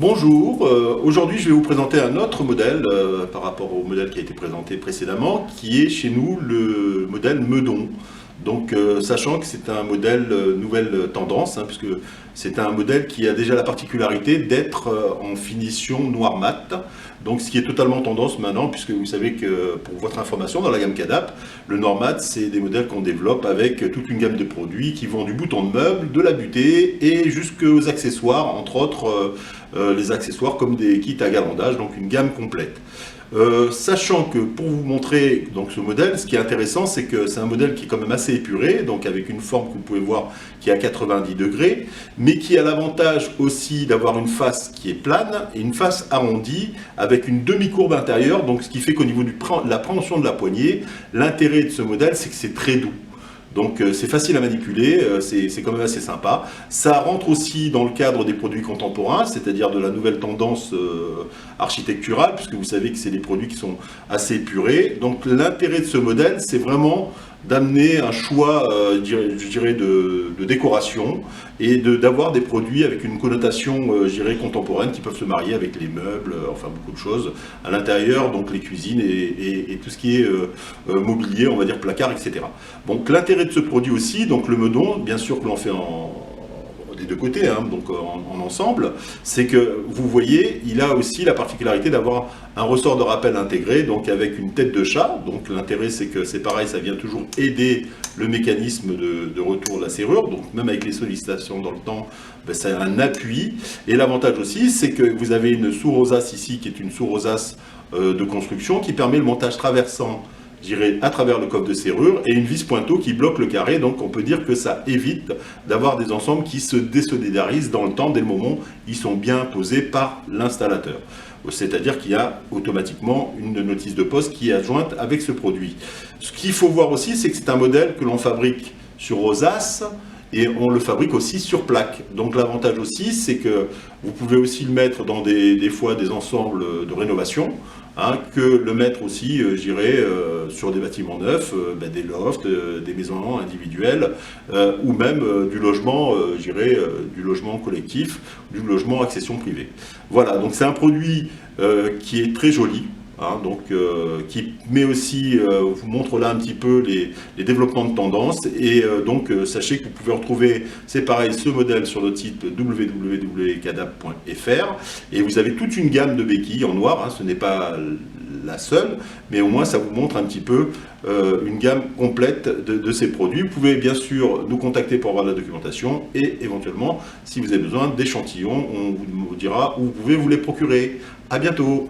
Bonjour, aujourd'hui je vais vous présenter un autre modèle par rapport au modèle qui a été présenté précédemment, qui est chez nous le modèle Meudon. Donc sachant que c'est un modèle nouvelle tendance, puisque c'est un modèle qui a déjà la particularité d'être en finition noir mat, donc ce qui est totalement tendance maintenant, puisque vous savez que pour votre information, dans la gamme Cadap, le noir mat c'est des modèles qu'on développe avec toute une gamme de produits qui vont du bouton de meuble, de la butée et jusqu'aux accessoires, entre autres les accessoires comme des kits à galandage, donc une gamme complète. Sachant que pour vous montrer donc ce modèle, ce qui est intéressant, c'est que c'est un modèle qui est quand même assez épuré, donc avec une forme que vous pouvez voir qui est à 90 degrés, mais qui a l'avantage aussi d'avoir une face qui est plane et une face arrondie avec une demi-courbe intérieure, donc ce qui fait qu'au niveau de la préhension de la poignée, l'intérêt de ce modèle, c'est que c'est très doux. Donc c'est facile à manipuler, c'est quand même assez sympa. Ça rentre aussi dans le cadre des produits contemporains, c'est-à-dire de la nouvelle tendance architecturale, puisque vous savez que c'est des produits qui sont assez épurés. Donc l'intérêt de ce modèle, c'est vraiment d'amener un choix, je dirais, de décoration et d'avoir des produits avec une connotation, je dirais, contemporaine qui peuvent se marier avec les meubles, enfin beaucoup de choses à l'intérieur, donc les cuisines et tout ce qui est mobilier, on va dire placard, etc. Donc l'intérêt de ce produit aussi, donc le Meudon, bien sûr que l'on fait des deux côtés, donc en ensemble, c'est que vous voyez, il a aussi la particularité d'avoir un ressort de rappel intégré, donc avec une tête de chat. Donc l'intérêt c'est que c'est pareil, ça vient toujours aider le mécanisme de retour de la serrure, donc même avec les sollicitations dans le temps, ben, ça a un appui. Et l'avantage aussi, c'est que vous avez une sous-rosace ici, qui est une sous-rosace de construction, qui permet le montage traversant, j'irai à travers le coffre de serrure, et une vis pointeau qui bloque le carré, donc on peut dire que ça évite d'avoir des ensembles qui se désolidarisent dans le temps dès le moment où ils sont bien posés par l'installateur. C'est-à-dire qu'il y a automatiquement une notice de poste qui est adjointe avec ce produit. Ce qu'il faut voir aussi, c'est que c'est un modèle que l'on fabrique sur rosace, et on le fabrique aussi sur plaque. Donc l'avantage aussi, c'est que vous pouvez aussi le mettre dans des fois des ensembles de rénovation, que le mettre aussi, j'irais, sur des bâtiments neufs, des lofts, des maisons individuelles, ou même du logement, j'irais, du logement collectif, du logement accession privée. Voilà, donc c'est un produit qui est très joli. Qui met aussi, vous montre là un petit peu les développements de tendance, et donc sachez que vous pouvez retrouver, c'est pareil, ce modèle sur notre site www.cadap.fr, et vous avez toute une gamme de béquilles en noir, ce n'est pas la seule, mais au moins ça vous montre un petit peu une gamme complète de ces produits. Vous pouvez bien sûr nous contacter pour avoir de la documentation, et éventuellement, si vous avez besoin d'échantillons, on vous dira où vous pouvez vous les procurer. À bientôt.